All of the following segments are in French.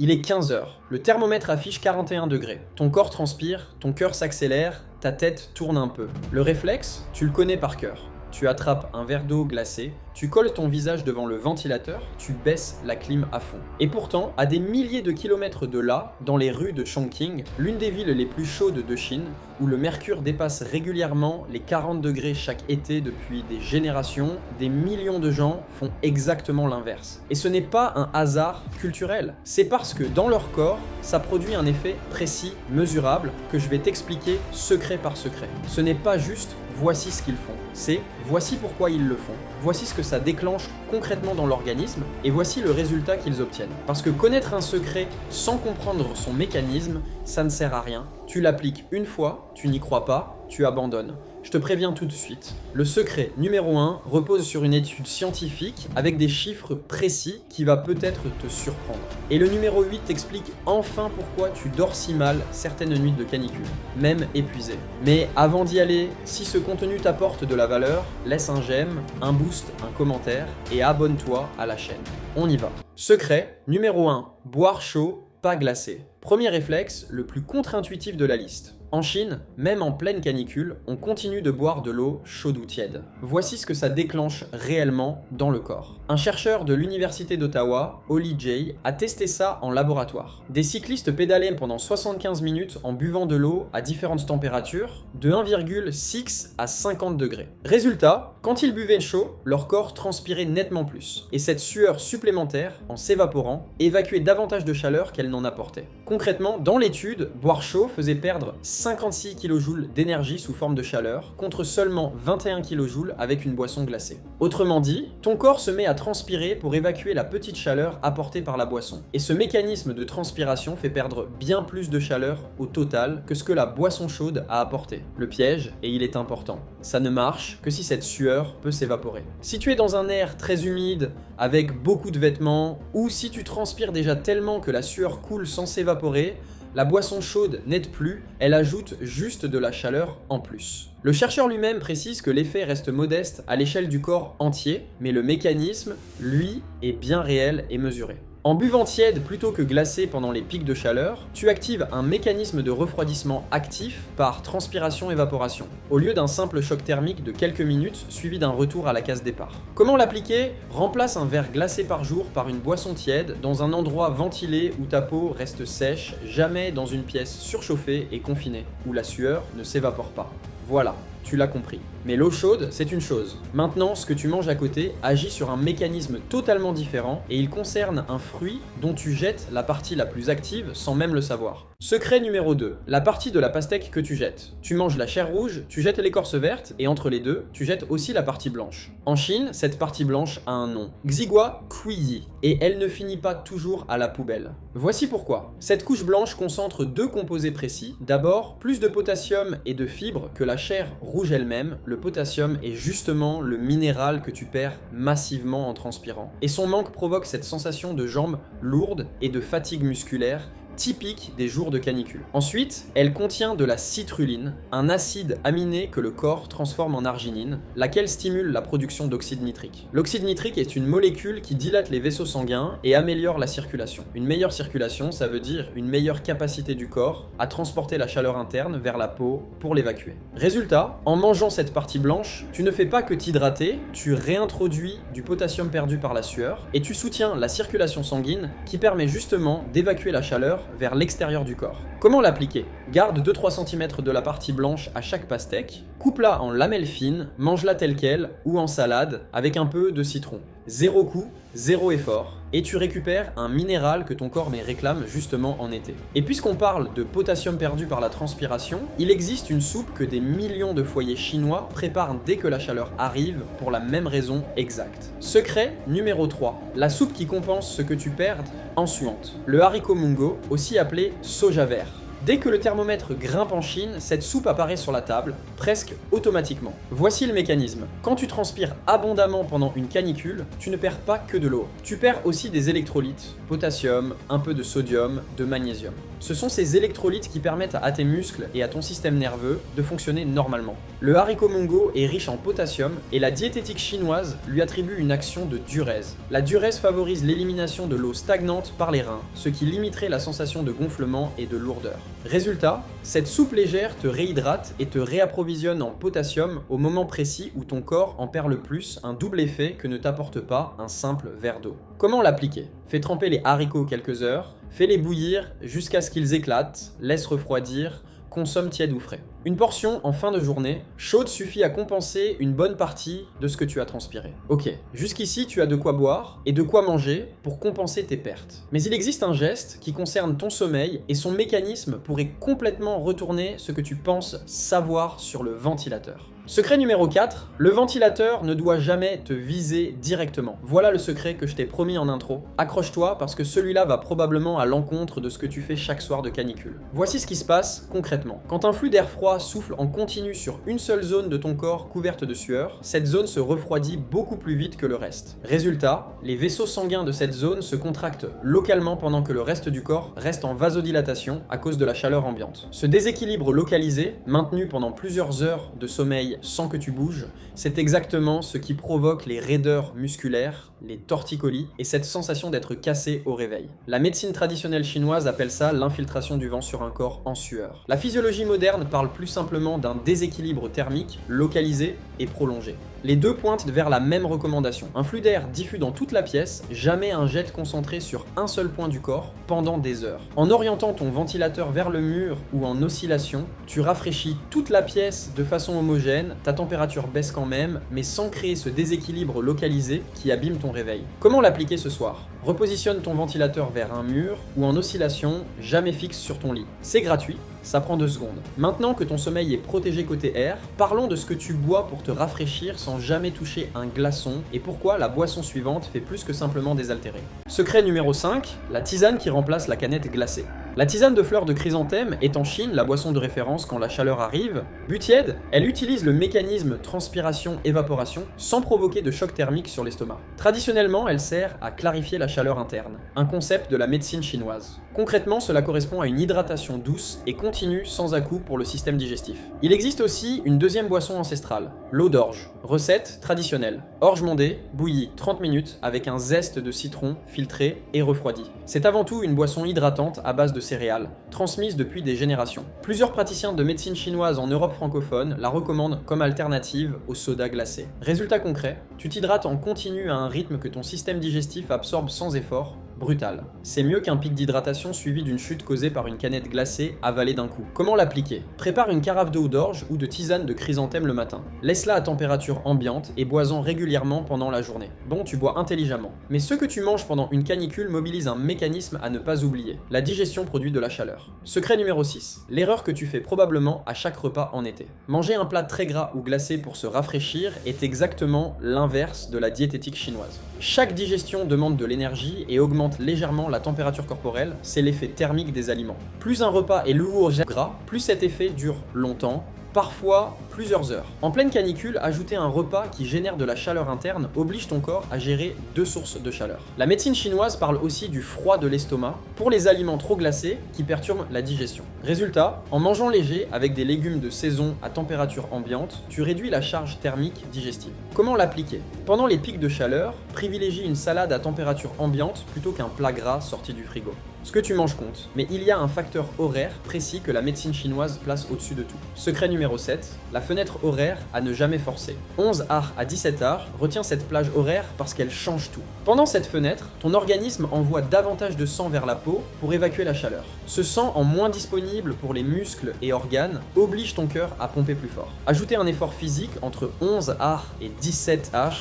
Il est 15 heures. Le thermomètre affiche 41 degrés. Ton corps transpire, ton cœur s'accélère, ta tête tourne un peu. Le réflexe, tu le connais par cœur. Tu attrapes un verre d'eau glacée, tu colles ton visage devant le ventilateur, tu baisses la clim à fond. Et pourtant, à des milliers de kilomètres de là, dans les rues de Chongqing, l'une des villes les plus chaudes de Chine, où le mercure dépasse régulièrement les 40 degrés chaque été depuis des générations, des millions de gens font exactement l'inverse. Et ce n'est pas un hasard culturel, c'est parce que dans leur corps, ça produit un effet précis, mesurable, que je vais t'expliquer secret par secret. Ce n'est pas juste voici ce qu'ils font, c'est voici pourquoi ils le font, voici ce que ça déclenche concrètement dans l'organisme, et voici le résultat qu'ils obtiennent. Parce que connaître un secret sans comprendre son mécanisme, ça ne sert à rien. Tu l'appliques une fois, tu n'y crois pas, tu abandonnes. Je te préviens tout de suite, le secret numéro 1 repose sur une étude scientifique avec des chiffres précis qui va peut-être te surprendre. Et le numéro 8 t'explique enfin pourquoi tu dors si mal certaines nuits de canicule, même épuisé. Mais avant d'y aller, si ce contenu t'apporte de la valeur, laisse un j'aime, un boost, un commentaire et abonne-toi à la chaîne. On y va. Secret numéro 1, boire chaud, pas glacé. Premier réflexe, le plus contre-intuitif de la liste. En Chine, même en pleine canicule, on continue de boire de l'eau chaude ou tiède. Voici ce que ça déclenche réellement dans le corps. Un chercheur de l'université d'Ottawa, Holly Jay, a testé ça en laboratoire. Des cyclistes pédalaient pendant 75 minutes en buvant de l'eau à différentes températures, de 1,6 à 50 degrés. Résultat, quand ils buvaient chaud, leur corps transpirait nettement plus. Et cette sueur supplémentaire, en s'évaporant, évacuait davantage de chaleur qu'elle n'en apportait. Concrètement, dans l'étude, boire chaud faisait perdre 56 kJ d'énergie sous forme de chaleur, contre seulement 21 kJ avec une boisson glacée. Autrement dit, ton corps se met à transpirer pour évacuer la petite chaleur apportée par la boisson. Et ce mécanisme de transpiration fait perdre bien plus de chaleur au total que ce que la boisson chaude a apporté. Le piège, et il est important, ça ne marche que si cette sueur peut s'évaporer. Si tu es dans un air très humide, avec beaucoup de vêtements, ou si tu transpires déjà tellement que la sueur coule sans s'évaporer, la boisson chaude n'aide plus, elle ajoute juste de la chaleur en plus. Le chercheur lui-même précise que l'effet reste modeste à l'échelle du corps entier, mais le mécanisme, lui, est bien réel et mesuré. En buvant tiède plutôt que glacé pendant les pics de chaleur, tu actives un mécanisme de refroidissement actif par transpiration-évaporation, au lieu d'un simple choc thermique de quelques minutes suivi d'un retour à la case départ. Comment l'appliquer? Remplace un verre glacé par jour par une boisson tiède dans un endroit ventilé où ta peau reste sèche, jamais dans une pièce surchauffée et confinée, où la sueur ne s'évapore pas. Voilà, tu l'as compris. Mais l'eau chaude, c'est une chose. Maintenant, ce que tu manges à côté agit sur un mécanisme totalement différent et il concerne un fruit dont tu jettes la partie la plus active sans même le savoir. Secret numéro 2, la partie de la pastèque que tu jettes. Tu manges la chair rouge, tu jettes l'écorce verte et entre les deux, tu jettes aussi la partie blanche. En Chine, cette partie blanche a un nom, Xigua Kuiyi, et elle ne finit pas toujours à la poubelle. Voici pourquoi. Cette couche blanche concentre deux composés précis. D'abord, plus de potassium et de fibres que la chair rouge elle-même. Le potassium est justement le minéral que tu perds massivement en transpirant. Et son manque provoque cette sensation de jambes lourdes et de fatigue musculaire typique des jours de canicule. Ensuite, elle contient de la citrulline, un acide aminé que le corps transforme en arginine, laquelle stimule la production d'oxyde nitrique. L'oxyde nitrique est une molécule qui dilate les vaisseaux sanguins et améliore la circulation. Une meilleure circulation, ça veut dire une meilleure capacité du corps à transporter la chaleur interne vers la peau pour l'évacuer. Résultat, en mangeant cette partie blanche, tu ne fais pas que t'hydrater, tu réintroduis du potassium perdu par la sueur et tu soutiens la circulation sanguine qui permet justement d'évacuer la chaleur vers l'extérieur du corps. Comment l'appliquer? Garde 2-3 cm de la partie blanche à chaque pastèque, coupe-la en lamelles fines, mange-la telle quelle ou en salade avec un peu de citron. Zéro coût, zéro effort, et tu récupères un minéral que ton corps réclame justement en été. Et puisqu'on parle de potassium perdu par la transpiration, il existe une soupe que des millions de foyers chinois préparent dès que la chaleur arrive pour la même raison exacte. Secret numéro 3, la soupe qui compense ce que tu perds en suante. Le haricot mungo, aussi appelé soja vert. Dès que le thermomètre grimpe en Chine, cette soupe apparaît sur la table, presque automatiquement. Voici le mécanisme. Quand tu transpires abondamment pendant une canicule, tu ne perds pas que de l'eau. Tu perds aussi des électrolytes, potassium, un peu de sodium, de magnésium. Ce sont ces électrolytes qui permettent à tes muscles et à ton système nerveux de fonctionner normalement. Le haricot mongo est riche en potassium et la diététique chinoise lui attribue une action de diurèse. La diurèse favorise l'élimination de l'eau stagnante par les reins, ce qui limiterait la sensation de gonflement et de lourdeur. Résultat, cette soupe légère te réhydrate et te réapprovisionne en potassium au moment précis où ton corps en perd le plus, un double effet que ne t'apporte pas un simple verre d'eau. Comment l'appliquer? Fais tremper les haricots quelques heures, fais-les bouillir jusqu'à ce qu'ils éclatent, laisse refroidir, consomme tiède ou frais. Une portion en fin de journée, chaude suffit à compenser une bonne partie de ce que tu as transpiré. Ok, jusqu'ici tu as de quoi boire et de quoi manger pour compenser tes pertes. Mais il existe un geste qui concerne ton sommeil et son mécanisme pourrait complètement retourner ce que tu penses savoir sur le ventilateur. Secret numéro 4, le ventilateur ne doit jamais te viser directement. Voilà le secret que je t'ai promis en intro. Accroche-toi parce que celui-là va probablement à l'encontre de ce que tu fais chaque soir de canicule. Voici ce qui se passe concrètement. Quand un flux d'air froid souffle en continu sur une seule zone de ton corps couverte de sueur, cette zone se refroidit beaucoup plus vite que le reste. Résultat, les vaisseaux sanguins de cette zone se contractent localement pendant que le reste du corps reste en vasodilatation à cause de la chaleur ambiante. Ce déséquilibre localisé, maintenu pendant plusieurs heures de sommeil sans que tu bouges, c'est exactement ce qui provoque les raideurs musculaires, les torticolis et cette sensation d'être cassé au réveil. La médecine traditionnelle chinoise appelle ça l'infiltration du vent sur un corps en sueur. La physiologie moderne parle plus simplement d'un déséquilibre thermique localisé et prolongé. Les deux pointent vers la même recommandation. Un flux d'air diffus dans toute la pièce, jamais un jet concentré sur un seul point du corps pendant des heures. En orientant ton ventilateur vers le mur ou en oscillation, tu rafraîchis toute la pièce de façon homogène, ta température baisse quand même, mais sans créer ce déséquilibre localisé qui abîme ton réveil. Comment l'appliquer ce soir? Repositionne ton ventilateur vers un mur ou en oscillation, jamais fixe sur ton lit. C'est gratuit. Ça prend 2 secondes. Maintenant que ton sommeil est protégé côté air, parlons de ce que tu bois pour te rafraîchir sans jamais toucher un glaçon et pourquoi la boisson suivante fait plus que simplement désaltérer. Secret numéro 5, la tisane qui remplace la canette glacée. La tisane de fleurs de chrysanthème est en Chine la boisson de référence quand la chaleur arrive. But tiède, elle utilise le mécanisme transpiration-évaporation sans provoquer de choc thermique sur l'estomac. Traditionnellement, elle sert à clarifier la chaleur interne, un concept de la médecine chinoise. Concrètement, cela correspond à une hydratation douce et continue sans à-coup pour le système digestif. Il existe aussi une deuxième boisson ancestrale, l'eau d'orge. Recette traditionnelle. Orge mondée, bouillie 30 minutes avec un zeste de citron filtré et refroidi. C'est avant tout une boisson hydratante à base de céréales, transmise depuis des générations. Plusieurs praticiens de médecine chinoise en Europe francophone la recommandent comme alternative au soda glacé. Résultat concret, tu t'hydrates en continu à un rythme que ton système digestif absorbe sans effort, brutal. C'est mieux qu'un pic d'hydratation suivi d'une chute causée par une canette glacée avalée d'un coup. Comment l'appliquer? Prépare une carafe d'eau d'orge ou de tisane de chrysanthème le matin. Laisse-la à température ambiante et bois-en régulièrement pendant la journée. Bon, tu bois intelligemment. Mais ce que tu manges pendant une canicule mobilise un mécanisme à ne pas oublier. La digestion produit de la chaleur. Secret numéro 6. L'erreur que tu fais probablement à chaque repas en été. Manger un plat très gras ou glacé pour se rafraîchir est exactement l'inverse de la diététique chinoise. Chaque digestion demande de l'énergie et augmente légèrement la température corporelle, c'est l'effet thermique des aliments. Plus un repas est lourd et gras, plus cet effet dure longtemps, parfois plusieurs heures. En pleine canicule, ajouter un repas qui génère de la chaleur interne oblige ton corps à gérer 2 sources de chaleur. La médecine chinoise parle aussi du froid de l'estomac pour les aliments trop glacés qui perturbent la digestion. Résultat, en mangeant léger avec des légumes de saison à température ambiante, tu réduis la charge thermique digestive. Comment l'appliquer? Pendant les pics de chaleur, privilégie une salade à température ambiante plutôt qu'un plat gras sorti du frigo. Ce que tu manges compte, mais il y a un facteur horaire précis que la médecine chinoise place au-dessus de tout. Secret numéro 7, la fenêtre horaire à ne jamais forcer. 11h à 17h, retiens cette plage horaire parce qu'elle change tout. Pendant cette fenêtre, ton organisme envoie davantage de sang vers la peau pour évacuer la chaleur. Ce sang en moins disponible pour les muscles et organes oblige ton cœur à pomper plus fort. Ajouter un effort physique entre 11h et 17h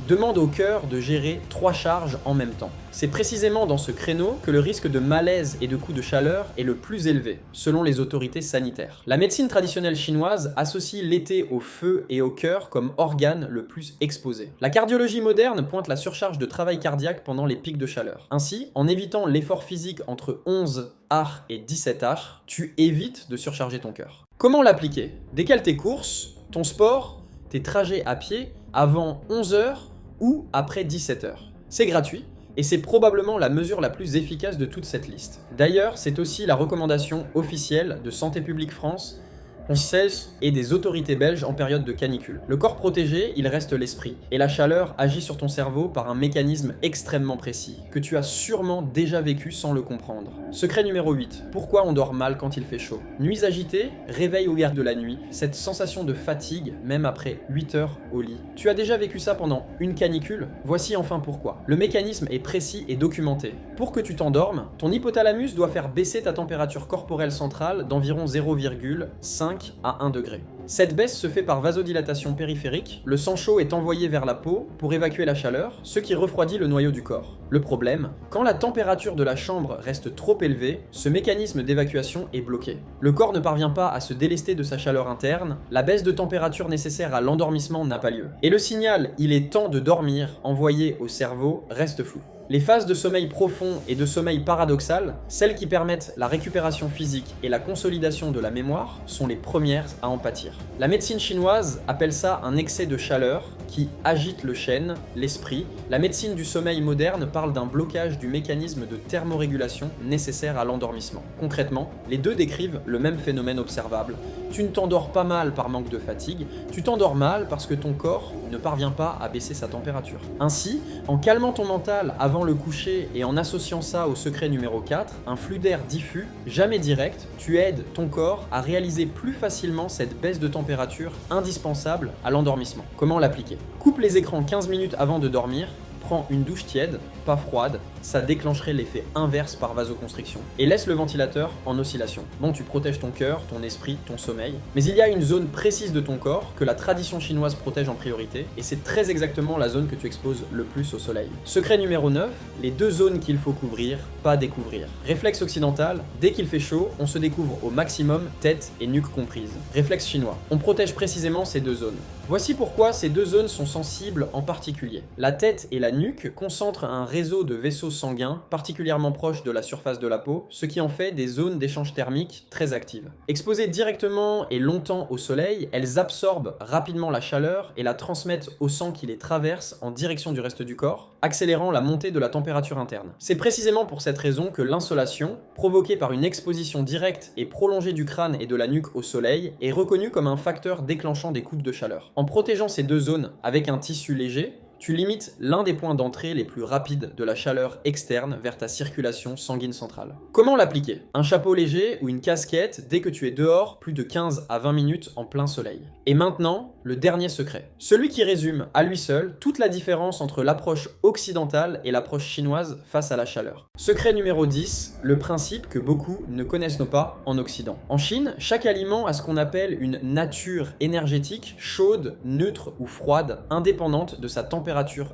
demande au cœur de gérer 3 charges en même temps. C'est précisément dans ce créneau que le risque de malaise et de coups de chaleur est le plus élevé, selon les autorités sanitaires. La médecine traditionnelle chinoise associe l'été au feu et au cœur comme organe le plus exposé. La cardiologie moderne pointe la surcharge de travail cardiaque pendant les pics de chaleur. Ainsi, en évitant l'effort physique entre 11 H et 17 H, tu évites de surcharger ton cœur. Comment l'appliquer? Décale tes courses, ton sport, tes trajets à pied avant 11 h ou après 17 h. C'est gratuit et c'est probablement la mesure la plus efficace de toute cette liste. D'ailleurs, c'est aussi la recommandation officielle de Santé publique France, française et des autorités belges en période de canicule. Le corps protégé, il reste l'esprit, et la chaleur agit sur ton cerveau par un mécanisme extrêmement précis, que tu as sûrement déjà vécu sans le comprendre. Secret numéro 8. Pourquoi on dort mal quand il fait chaud? Nuits agitées, réveil au vert de la nuit, cette sensation de fatigue, même après 8 heures au lit. Tu as déjà vécu ça pendant une canicule? Voici enfin pourquoi. Le mécanisme est précis et documenté. Pour que tu t'endormes, ton hypothalamus doit faire baisser ta température corporelle centrale d'environ 0,5 à 1 degré. Cette baisse se fait par vasodilatation périphérique, le sang chaud est envoyé vers la peau pour évacuer la chaleur, ce qui refroidit le noyau du corps. Le problème, quand la température de la chambre reste trop élevée, ce mécanisme d'évacuation est bloqué. Le corps ne parvient pas à se délester de sa chaleur interne, la baisse de température nécessaire à l'endormissement n'a pas lieu. Et le signal « il est temps de dormir » envoyé au cerveau reste flou. Les phases de sommeil profond et de sommeil paradoxal, celles qui permettent la récupération physique et la consolidation de la mémoire, sont les premières à en pâtir. La médecine chinoise appelle ça un excès de chaleur qui agite le chêne, l'esprit. La médecine du sommeil moderne parle d'un blocage du mécanisme de thermorégulation nécessaire à l'endormissement. Concrètement, les deux décrivent le même phénomène observable. Tu ne t'endors pas mal par manque de fatigue, tu t'endors mal parce que ton corps ne parvient pas à baisser sa température. Ainsi, en calmant ton mental avant le coucher et en associant ça au secret numéro 4, un flux d'air diffus, jamais direct, tu aides ton corps à réaliser plus facilement cette baisse de température indispensable à l'endormissement. Comment l'appliquer? Coupe les écrans 15 minutes avant de dormir, prends une douche tiède, pas froide, ça déclencherait l'effet inverse par vasoconstriction. Et laisse le ventilateur en oscillation. Bon, tu protèges ton cœur, ton esprit, ton sommeil, mais il y a une zone précise de ton corps que la tradition chinoise protège en priorité, et c'est très exactement la zone que tu exposes le plus au soleil. Secret numéro 9, les deux zones qu'il faut couvrir, pas découvrir. Réflexe occidental, dès qu'il fait chaud, on se découvre au maximum tête et nuque comprises. Réflexe chinois, on protège précisément ces deux zones. Voici pourquoi ces deux zones sont sensibles en particulier. La tête et la nuque concentrent un réseau de vaisseaux sanguins particulièrement proches de la surface de la peau, ce qui en fait des zones d'échange thermique très actives. Exposées directement et longtemps au soleil, elles absorbent rapidement la chaleur et la transmettent au sang qui les traverse en direction du reste du corps, accélérant la montée de la température interne. C'est précisément pour cette raison que l'insolation, provoquée par une exposition directe et prolongée du crâne et de la nuque au soleil, est reconnue comme un facteur déclenchant des coups de chaleur. En protégeant ces deux zones avec un tissu léger, tu limites l'un des points d'entrée les plus rapides de la chaleur externe vers ta circulation sanguine centrale. Comment l'appliquer? Un chapeau léger ou une casquette dès que tu es dehors plus de 15 à 20 minutes en plein soleil. Et maintenant, le dernier secret. Celui qui résume à lui seul toute la différence entre l'approche occidentale et l'approche chinoise face à la chaleur. Secret numéro 10, le principe que beaucoup ne connaissent pas en Occident. En Chine, chaque aliment a ce qu'on appelle une nature énergétique chaude, neutre ou froide, indépendante de sa température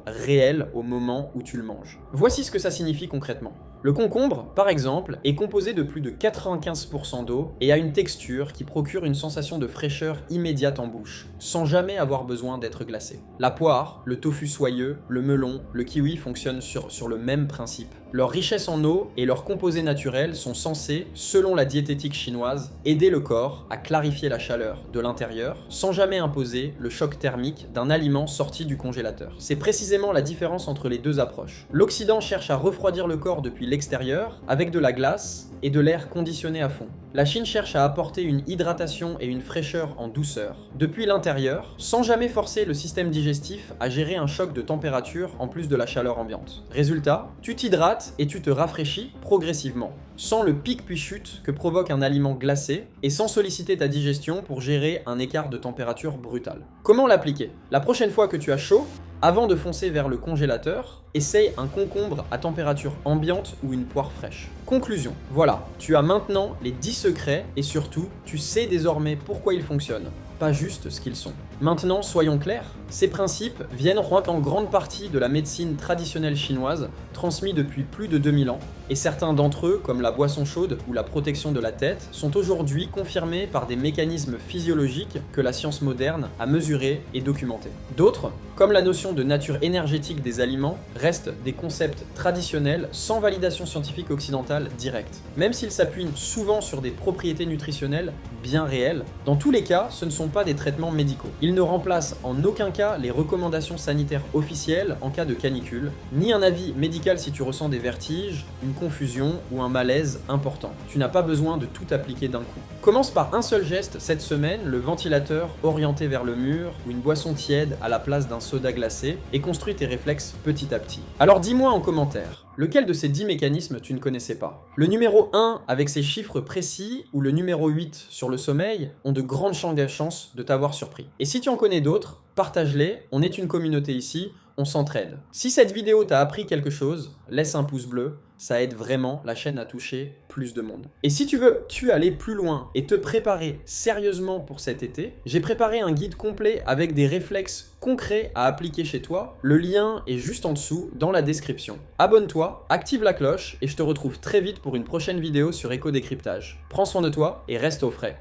réelle au moment où tu le manges. Voici ce que ça signifie concrètement. Le concombre, par exemple, est composé de plus de 95% d'eau et a une texture qui procure une sensation de fraîcheur immédiate en bouche, sans jamais avoir besoin d'être glacé. La poire, le tofu soyeux, le melon, le kiwi fonctionnent sur le même principe. Leur richesse en eau et leurs composés naturels sont censés, selon la diététique chinoise, aider le corps à clarifier la chaleur de l'intérieur, sans jamais imposer le choc thermique d'un aliment sorti du congélateur. C'est précisément la différence entre les deux approches. L'Occident cherche à refroidir le corps depuis l'extérieur, avec de la glace et de l'air conditionné à fond. La Chine cherche à apporter une hydratation et une fraîcheur en douceur, depuis l'intérieur, sans jamais forcer le système digestif à gérer un choc de température en plus de la chaleur ambiante. Résultat, tu t'hydrates et tu te rafraîchis progressivement, sans le pic puis chute que provoque un aliment glacé et sans solliciter ta digestion pour gérer un écart de température brutal. Comment l'appliquer? La prochaine fois que tu as chaud, avant de foncer vers le congélateur, essaye un concombre à température ambiante ou une poire fraîche. Conclusion, voilà, tu as maintenant les 10 secrets et surtout, tu sais désormais pourquoi ils fonctionnent, pas juste ce qu'ils sont. Maintenant, soyons clairs, Ces principes viennent en grande partie de la médecine traditionnelle chinoise, transmise depuis plus de 2000 ans, et certains d'entre eux, comme la boisson chaude ou la protection de la tête, sont aujourd'hui confirmés par des mécanismes physiologiques que la science moderne a mesurés et documentés. D'autres, comme la notion de nature énergétique des aliments, restent des concepts traditionnels sans validation scientifique occidentale directe. Même s'ils s'appuient souvent sur des propriétés nutritionnelles bien réelles, dans tous les cas, ce ne sont pas des traitements médicaux. Ils ne remplacent en aucun cas les recommandations sanitaires officielles en cas de canicule, ni un avis médical si tu ressens des vertiges, une confusion ou un malaise important. Tu n'as pas besoin de tout appliquer d'un coup. Commence par un seul geste cette semaine, le ventilateur orienté vers le mur ou une boisson tiède à la place d'un soda glacé, et construis tes réflexes petit à petit. Alors dis-moi en commentaire, lequel de ces 10 mécanismes tu ne connaissais pas? Le numéro 1 avec ses chiffres précis ou le numéro 8 sur le sommeil ont de grandes chances de t'avoir surpris. Et si tu en connais d'autres, partage-les, on est une communauté ici, on s'entraide. Si cette vidéo t'a appris quelque chose, laisse un pouce bleu, ça aide vraiment la chaîne à toucher plus de monde. Et si tu veux aller plus loin et te préparer sérieusement pour cet été, j'ai préparé un guide complet avec des réflexes concrets à appliquer chez toi. Le lien est juste en dessous dans la description. Abonne-toi, active la cloche et je te retrouve très vite pour une prochaine vidéo sur éco-décryptage. Prends soin de toi et reste au frais.